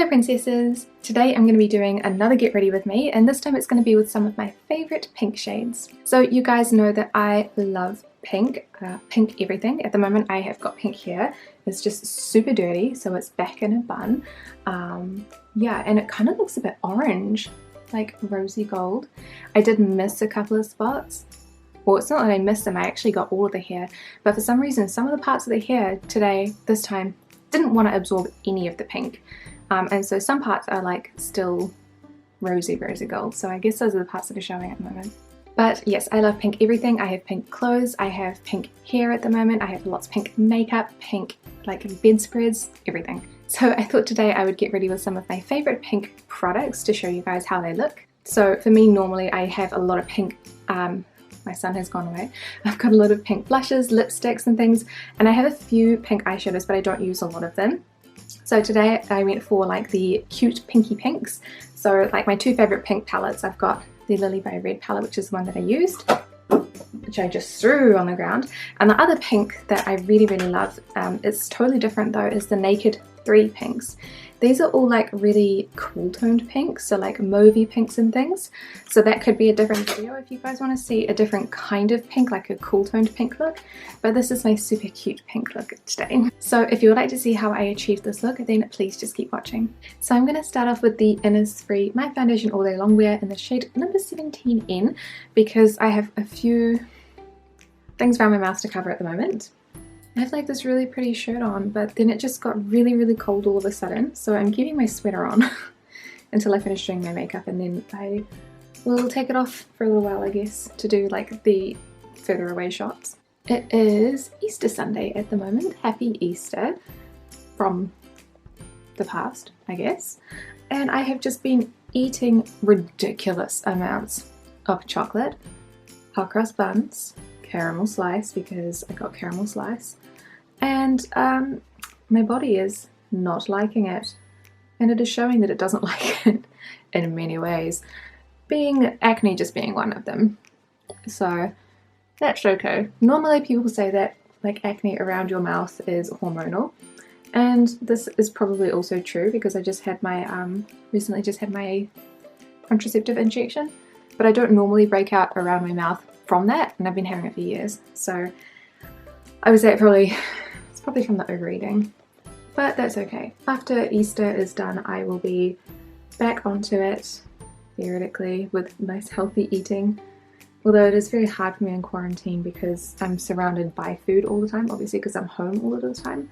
Hello princesses! Today I'm going to be doing another get ready with me, and this time it's going to be with some of my favourite pink shades. So you guys know that I love pink, pink everything. At the moment I have got pink hair. It's just super dirty, so it's back in a bun. Yeah, and it kind of looks a bit orange, like rosy gold. I did miss a couple of spots. Well, it's not that I missed them, I actually got all of the hair, but for some reason some of the parts of the hair this time, didn't want to absorb any of the pink. And so some parts are like still rosy gold, so I guess those are the parts that are showing at the moment. But yes, I love pink everything. I have pink clothes, I have pink hair at the moment, I have lots of pink makeup, pink like bedspreads, everything. So I thought today I would get ready with some of my favourite pink products to show you guys how they look. So for me, normally I have a lot of pink, my son has gone away. I've got a lot of pink blushes, lipsticks and things, and I have a few pink eyeshadows, but I don't use a lot of them. So today I went for like the cute pinky pinks. So like my two favourite pink palettes, I've got the Lily by Red palette, which is the one that I used, which I just threw on the ground. And the other pink that I really love, it's totally different though, is the Naked 3 pinks. These are all like really cool toned pinks, so like mauvey pinks and things. So that could be a different video if you guys want to see a different kind of pink, like a cool toned pink look. But this is my super cute pink look today. So if you would like to see how I achieved this look, then please just keep watching. So I'm going to start off with the Innisfree Matte Foundation All Day-Longwear in the shade number 17N, because I have a few things around my mouth to cover at the moment. I have like this really pretty shirt on, but then it just got really cold all of a sudden, so I'm keeping my sweater on until I finish doing my makeup, and then I will take it off for a little while, I guess, to do like the further away shots. It is Easter Sunday at the moment. Happy Easter from the past, I guess. And I have just been eating ridiculous amounts of chocolate, hot cross buns, caramel slice because I got caramel slice, and my body is not liking it, and it is showing that it doesn't like it in many ways, being acne just being one of them. So that's okay. Normally people say that like acne around your mouth is hormonal, and this is probably also true because I just had my recently just had my contraceptive injection, but I don't normally break out around my mouth from that, and I've been having it for years, so I would say it's probably from the overeating, but that's okay. After Easter is done, I will be back onto it, theoretically, with nice healthy eating, although it is very hard for me in quarantine because I'm surrounded by food all the time, obviously because I'm home all of the time,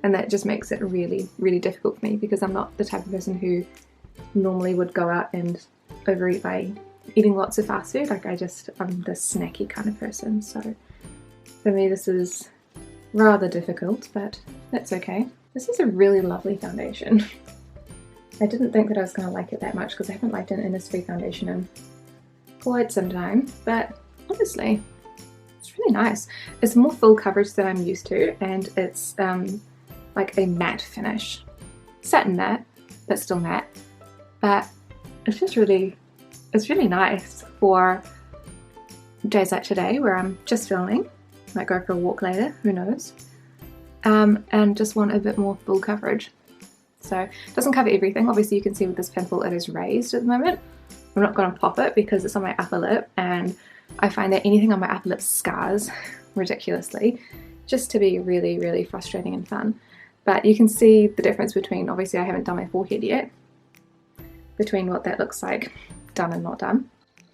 and that just makes it really difficult for me because I'm not the type of person who normally would go out and overeat by eating lots of fast food. Like I'm the snacky kind of person, so for me this is rather difficult, but that's okay. This is a really lovely foundation. I didn't think that I was going to like it that much because I haven't liked an Innisfree foundation in quite some time, but honestly it's really nice. It's more full coverage than I'm used to, and it's like a matte finish. Satin matte, but still matte, but it's just really nice for days like today where I'm just filming, might go for a walk later, who knows, and just want a bit more full coverage. So it doesn't cover everything. Obviously you can see with this pimple it is raised at the moment. I'm not going to pop it because it's on my upper lip, and I find that anything on my upper lip scars ridiculously, just to be really frustrating and fun. But you can see the difference between, obviously I haven't done my forehead yet, between what that looks like done and not done.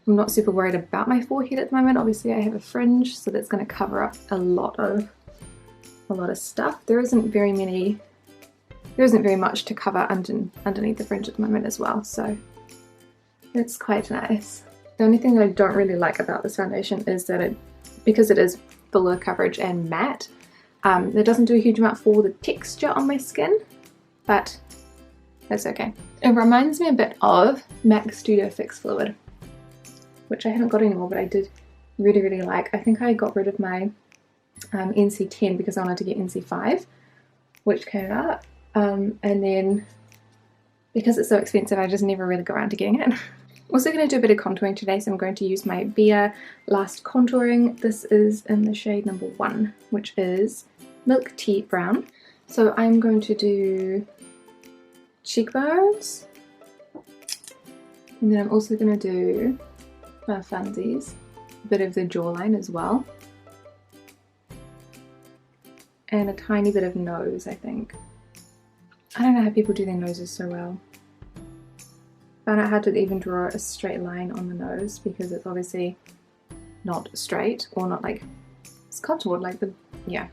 I'm not super worried about my forehead at the moment. Obviously I have a fringe, so that's going to cover up a lot of stuff. There isn't very much to cover underneath the fringe at the moment as well, so it's quite nice. The only thing that I don't really like about this foundation is that because it is fuller coverage and matte, it doesn't do a huge amount for the texture on my skin, but that's okay. It reminds me a bit of MAC Studio Fix Fluid, which I haven't got anymore, but I did really like. I think I got rid of my NC10 because I wanted to get NC5, which came out, and then because it's so expensive I just never really got around to getting it. Also going to do a bit of contouring today, so I'm going to use my Becca Last Contouring. This is in the shade number 1, which is Milk Tea Brown. So I'm going to do cheekbones. And then I'm also going to do my funsies, a bit of the jawline as well. And a tiny bit of nose, I think. I don't know how people do their noses so well. Found out how to even draw a straight line on the nose because it's obviously not straight or not like it's contoured like the, yeah,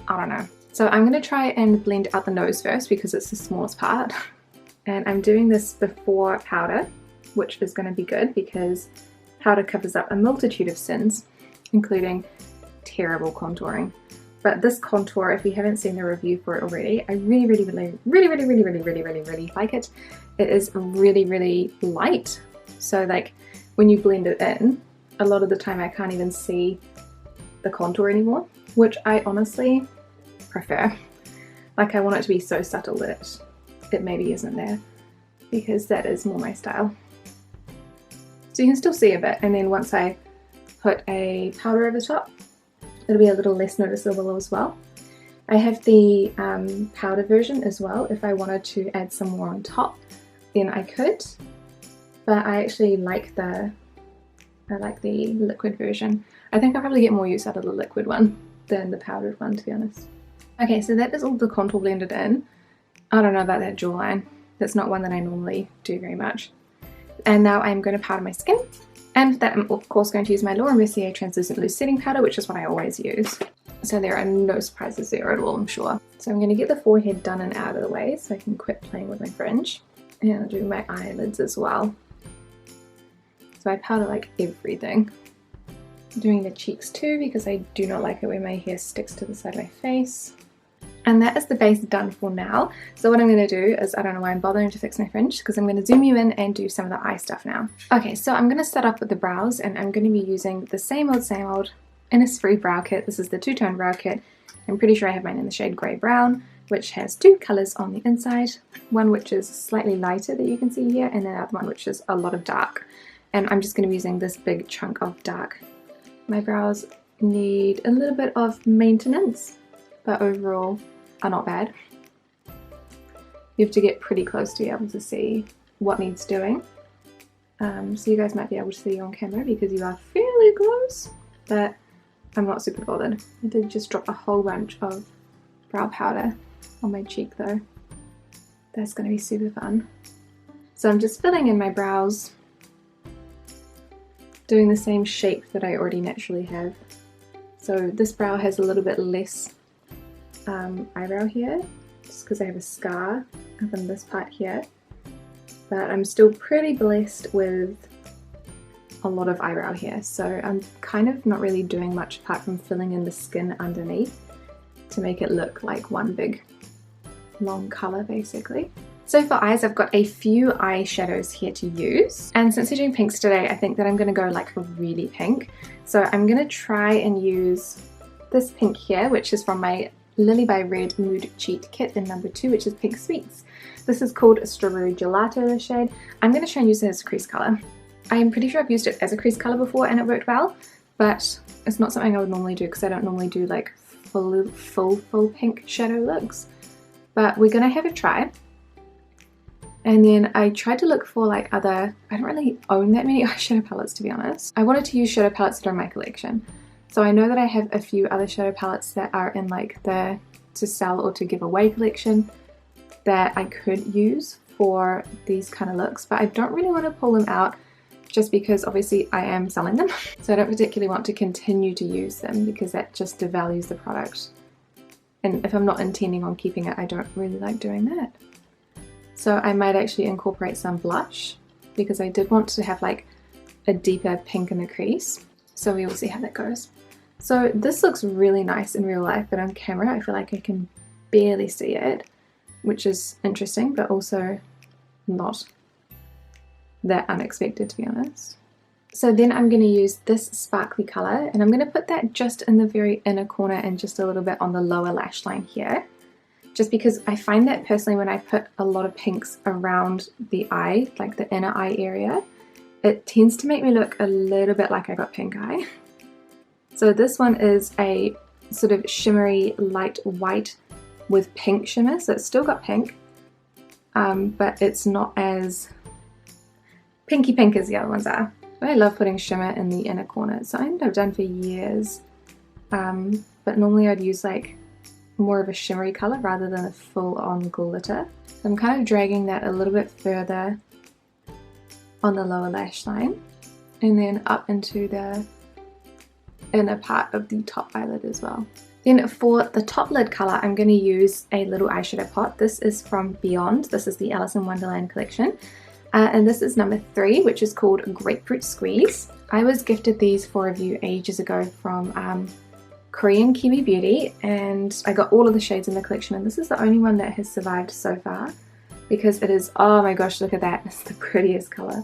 I don't know. So I'm going to try and blend out the nose first because it's the smallest part. And I'm doing this before powder, which is going to be good because powder covers up a multitude of sins, including terrible contouring. But this contour, if you haven't seen the review for it already, I really like it. It is really light. So like when you blend it in, a lot of the time I can't even see the contour anymore, which I honestly prefer. Like I want it to be so subtle that it maybe isn't there, because that is more my style. So you can still see a bit, and then once I put a powder over the top, it'll be a little less noticeable as well. I have the powder version as well. If I wanted to add some more on top, then I could. But I actually like the liquid version. I think I'll probably get more use out of the liquid one than the powdered one, to be honest. Okay, so that is all the contour blended in. I don't know about that jawline. That's not one that I normally do very much. And now I'm going to powder my skin. And for that I'm of course going to use my Mercier translucent loose setting powder, which is what I always use. So there are no surprises there at all, I'm sure. So I'm going to get the forehead done and out of the way so I can quit playing with my fringe. And I'll do my eyelids as well. So I powder like everything. I'm doing the cheeks too because I do not like it when my hair sticks to the side of my face. And that is the base done for now. So what I'm going to do is, I don't know why I'm bothering to fix my fringe, because I'm going to zoom you in and do some of the eye stuff now. Okay, so I'm going to start off with the brows, and I'm going to be using the same old Innisfree brow kit. This is the two-tone brow kit. I'm pretty sure I have mine in the shade grey brown, which has two colours on the inside. One which is slightly lighter that you can see here, and the other one which is a lot of dark. And I'm just going to be using this big chunk of dark. My brows need a little bit of maintenance, but overall are not bad. You have to get pretty close to be able to see what needs doing. So you guys might be able to see on camera because you are fairly close, but I'm not super bothered. I did just drop a whole bunch of brow powder on my cheek though. That's going to be super fun. So I'm just filling in my brows, doing the same shape that I already naturally have. So this brow has a little bit less eyebrow here, just because I have a scar up in this part here, but I'm still pretty blessed with a lot of eyebrow here, so I'm kind of not really doing much apart from filling in the skin underneath to make it look like one big long colour basically. So for eyes, I've got a few eyeshadows here to use, and since we're doing pinks today, I think that I'm going to go like really pink. So I'm going to try and use this pink here, which is from my Lily by Red Mood Cheat Kit in number 2, which is Pink Sweets. This is called Strawberry Gelato, the shade. I'm going to try and use it as a crease colour. I'm pretty sure I've used it as a crease colour before and it worked well, but it's not something I would normally do because I don't normally do like full pink shadow looks. But we're going to have a try. And then I tried to look for like other, I don't really own that many eyeshadow palettes to be honest. I wanted to use shadow palettes that are in my collection. So I know that I have a few other shadow palettes that are in like the to sell or to give away collection that I could use for these kind of looks, but I don't really want to pull them out just because obviously I am selling them. So I don't particularly want to continue to use them because that just devalues the product. And if I'm not intending on keeping it, I don't really like doing that. So I might actually incorporate some blush because I did want to have like a deeper pink in the crease. So we will see how that goes. So this looks really nice in real life, but on camera I feel like I can barely see it, which is interesting, but also not that unexpected to be honest. So then I'm going to use this sparkly colour, and I'm going to put that just in the very inner corner and just a little bit on the lower lash line here. Just because I find that personally when I put a lot of pinks around the eye, like the inner eye area, it tends to make me look a little bit like I got pink eye. So this one is a sort of shimmery light white with pink shimmer, so it's still got pink, but it's not as pinky pink as the other ones are. I love putting shimmer in the inner corner. It's something that I've done for years, but normally I'd use like more of a shimmery color rather than a full-on glitter. So I'm kind of dragging that a little bit further on the lower lash line and then up into the inner part of the top eyelid as well. Then for the top lid color, I'm going to use a little eyeshadow pot. This is from Beyond. This is the Alice in Wonderland collection. And this is number 3, which is called Grapefruit Squeeze. I was gifted these for review ages ago from Korean Kbeauty, and I got all of the shades in the collection, and this is the only one that has survived so far because it is, oh my gosh, look at that, it's the prettiest color.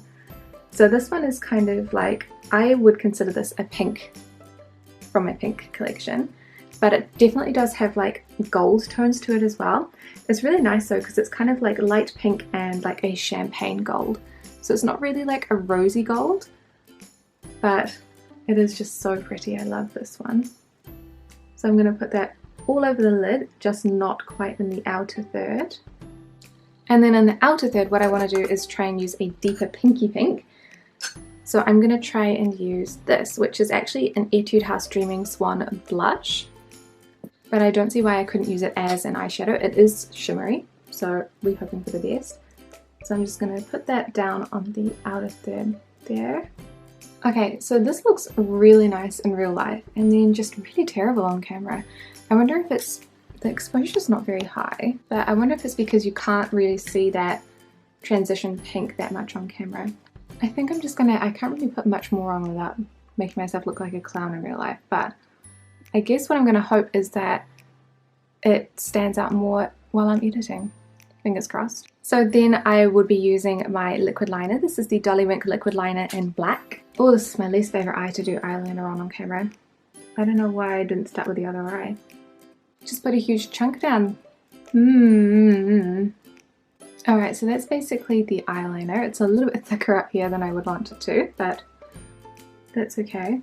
So this one is kind of like, I would consider this a pink from my pink collection, but it definitely does have like gold tones to it as well. It's really nice though because it's kind of like light pink and like a champagne gold. So it's not really like a rosy gold, but it is just so pretty. I love this one. So I'm going to put that all over the lid, just not quite in the outer third. And then in the outer third, what I want to do is try and use a deeper pinky pink. So I'm going to try and use this, which is actually an Etude House Dreaming Swan blush. But I don't see why I couldn't use it as an eyeshadow. It is shimmery, so we're hoping for the best. So I'm just going to put that down on the outer third there. Okay, so this looks really nice in real life and then just really terrible on camera. I wonder if it's, the exposure's not very high, but I wonder if it's because you can't really see that transition pink that much on camera. I think I'm just gonna, I can't really put much more on without making myself look like a clown in real life, but I guess what I'm gonna hope is that it stands out more while I'm editing. Fingers crossed. So then I would be using my liquid liner. This is the Dolly liquid liner in black. Oh, this is my least favorite eye to do eyeliner on camera. I don't know why I didn't start with the other eye. Just put a huge chunk down. Alright, so that's basically the eyeliner. It's a little bit thicker up here than I would want it to, but that's okay.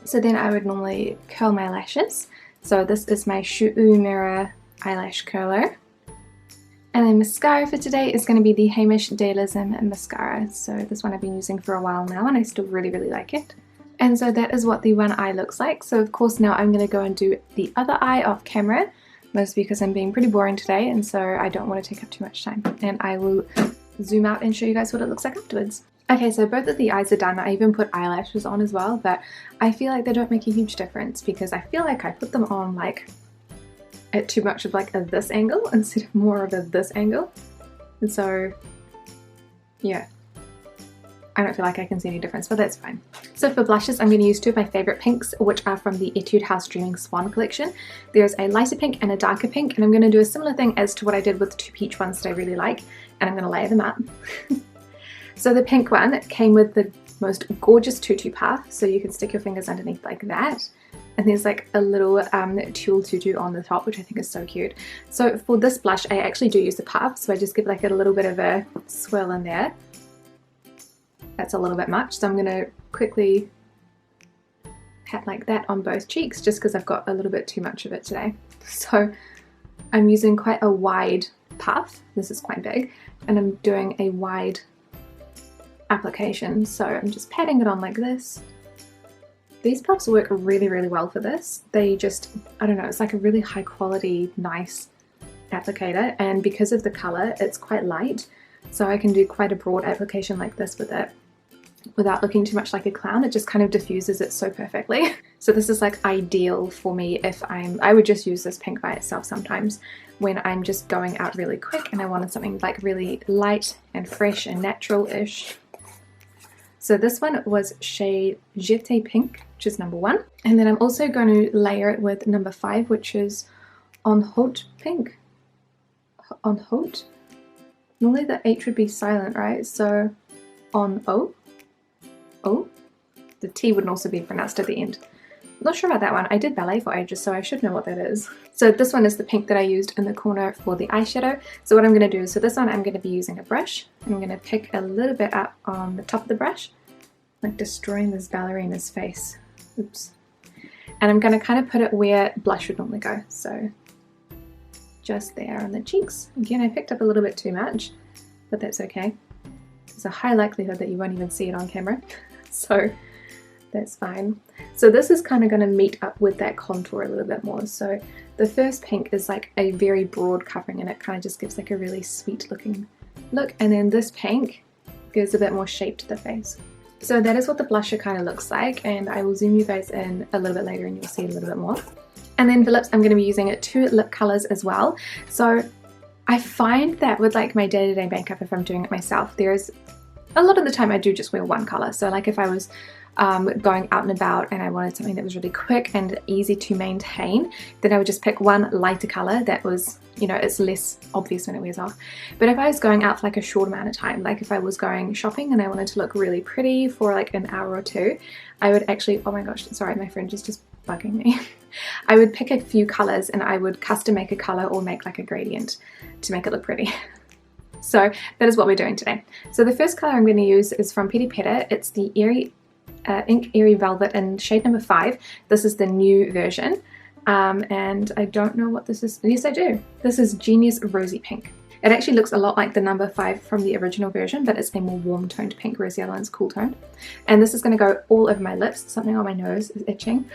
So then I would normally curl my lashes. So this is my Shu Mirror eyelash curler. And then mascara for today is going to be the Heimish Dailism mascara. So this one I've been using for a while now and I still really like it. And so that is what the one eye looks like. So of course now I'm going to go and do the other eye off camera, mostly because I'm being pretty boring today and so I don't want to take up too much time. And I will zoom out and show you guys what it looks like afterwards. Okay, so both of the eyes are done. I even put eyelashes on as well, but I feel like they don't make a huge difference because I feel like I put them on like at too much of like a this angle instead of more of a this angle. And so yeah, I don't feel like I can see any difference, but that's fine. So for blushes, I'm going to use 2 of my favorite pinks, which are from the Etude House Dreaming Swan collection. There's a lighter pink and a darker pink, and I'm going to do a similar thing as to what I did with the 2 peach ones that I really like, and I'm going to layer them up. So the pink one came with the most gorgeous tutu puff, so you can stick your fingers underneath like that. And there's like a little tulle tutu on the top, which I think is so cute. So for this blush, I actually do use the puff, so I just give like a little bit of a swirl in there. That's a little bit much, so I'm going to quickly pat like that on both cheeks, just because I've got a little bit too much of it today. So I'm using quite a wide puff, this is quite big, and I'm doing a wide application, so I'm just patting it on like this. These puffs work really well for this. They just, I don't know, it's like a really high quality, nice applicator, and because of the color, it's quite light, so I can do quite a broad application like this with it without looking too much like a clown. It just kind of diffuses it so perfectly. So this is like ideal for me if I would just use this pink by itself sometimes when I'm just going out really quick and I wanted something like really light and fresh and natural-ish. So this one was shade Jeté Pink, which is number 1. And then I'm also going to layer it with number 5, which is on Haut Pink. On Haut? Normally the H would be silent, right? So on O. O. The T wouldn't also be pronounced at the end. I'm not sure about that one. I did ballet for ages, so I should know what that is. So this one is the pink that I used in the corner for the eyeshadow. So what I'm going to do is, so this one I'm going to be using a brush. I'm going to pick a little bit up on the top of the brush, like destroying this ballerina's face. Oops. And I'm going to kind of put it where blush would normally go. So just there on the cheeks. Again, I picked up a little bit too much, but that's okay. There's a high likelihood that you won't even see it on camera, so that's fine. So this is kind of going to meet up with that contour a little bit more. So the first pink is like a very broad covering, and it kind of just gives like a really sweet looking look, and then this pink gives a bit more shape to the face. So that is what the blusher kind of looks like, and I will zoom you guys in a little bit later and you'll see a little bit more. And then for lips, I'm going to be using 2 lip colors as well. So I find that with like my day-to-day makeup, if I'm doing it myself, there's a lot of the time I do just wear one color. So like if I was going out and about and I wanted something that was really quick and easy to maintain, then I would just pick one lighter color that was, you know, it's less obvious when it wears off. But if I was going out for like a short amount of time, like if I was going shopping and I wanted to look really pretty for like an hour or two, I would actually, oh my gosh, sorry, my fringe is just bugging me. I would pick a few colors and I would custom make a color or make like a gradient to make it look pretty. So that is what we're doing today. So the first color I'm going to use is from Peripera. It's the Airy Ink Airy Velvet in shade number 5. This is the new version, and I don't know what this is. Yes, I do. This is Genius Rosy Pink. It actually looks a lot like the number 5 from the original version, but it's a more warm toned pink, whereas the other one's cool toned. And this is going to go all over my lips. Something on my nose is itching.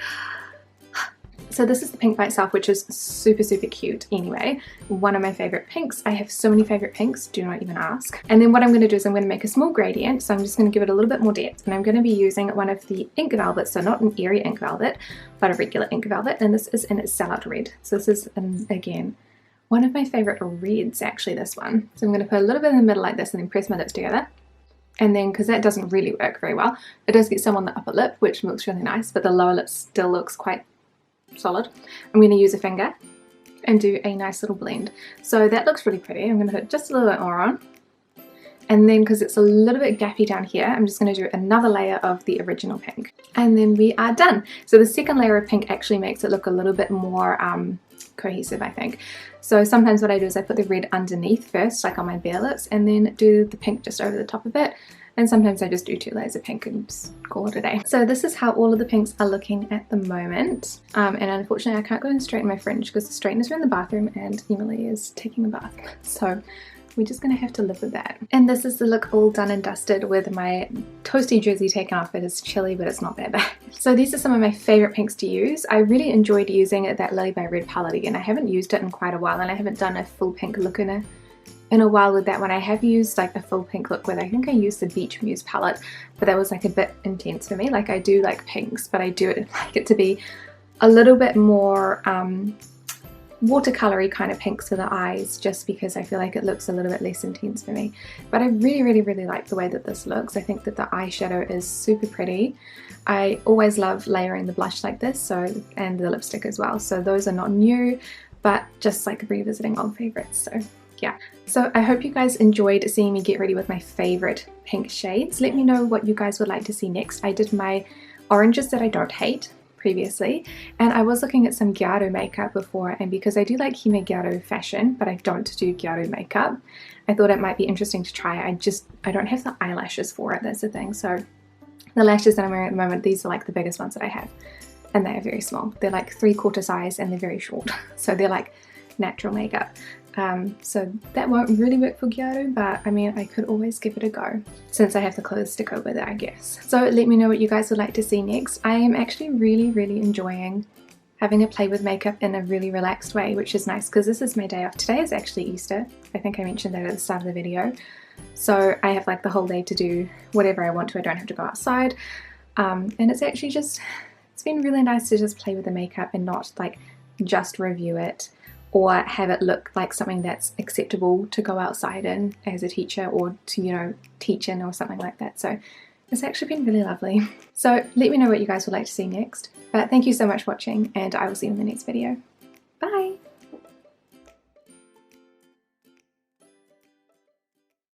So this is the pink by itself, which is super, super cute anyway. One of my favorite pinks. I have so many favorite pinks, do not even ask. And then what I'm going to do is I'm going to make a small gradient. So I'm just going to give it a little bit more depth. And I'm going to be using one of the ink velvets, so not an Airy ink velvet, but a regular ink velvet. And this is in Sellout red. So this is, again, one of my favorite reds, actually, this one. So I'm going to put a little bit in the middle like this and then press my lips together. And then, because that doesn't really work very well, it does get some on the upper lip, which looks really nice, but the lower lip still looks quite solid. I'm going to use a finger and do a nice little blend. So that looks really pretty. I'm going to put just a little bit more on. And then, because it's a little bit gappy down here, I'm just going to do another layer of the original pink. And then we are done. So the second layer of pink actually makes it look a little bit more cohesive, I think. So sometimes what I do is I put the red underneath first, like on my bare lips, and then do the pink just over the top of it. And sometimes I just do 2 layers of pink and just call it a day. So this is how all of the pinks are looking at the moment. And unfortunately I can't go and straighten my fringe because the straighteners are in the bathroom and Emily is taking a bath. So we're just gonna have to live with that. And this is the look all done and dusted with my toasty jersey taken off. It is chilly, but it's not that bad. So these are some of my favorite pinks to use. I really enjoyed using that Lily by Red palette again. I haven't used it in quite a while, and I haven't done a full pink look in a while with that one. I have used like a full pink look with, I think I used the Beach Muse palette, but that was like a bit intense for me. Like I do like pinks, but I do like it to be a little bit more watercolory kind of pinks for the eyes, just because I feel like it looks a little bit less intense for me. But I really, really, really like the way that this looks. I think that the eyeshadow is super pretty. I always love layering the blush like this, so, and the lipstick as well. So those are not new, but just like revisiting old favorites. So yeah, so I hope you guys enjoyed seeing me get ready with my favorite pink shades. Let me know what you guys would like to see next. I did my oranges that I don't hate previously, and I was looking at some Kbeauty makeup before, and because I do like Kbeauty fashion, but I don't do Kbeauty makeup, I thought it might be interesting to try. I don't have the eyelashes for it, that's the thing. So the lashes that I'm wearing at the moment, these are like the biggest ones that I have, and they are very small. They're like 3/4 size and they're very short, so they're like natural makeup. So that won't really work for Kbeauty, but I mean, I could always give it a go since I have the clothes to go with it, I guess. So let me know what you guys would like to see next. I am actually really, really enjoying having a play with makeup in a really relaxed way, which is nice because this is my day off. Today is actually Easter. I think I mentioned that at the start of the video. So I have like the whole day to do whatever I want to. I don't have to go outside. And it's actually just, it's been really nice to just play with the makeup and not like just review it or have it look like something that's acceptable to go outside in as a teacher, or to, you know, teach in or something like that. So it's actually been really lovely. So let me know what you guys would like to see next. But thank you so much for watching, and I will see you in the next video. Bye!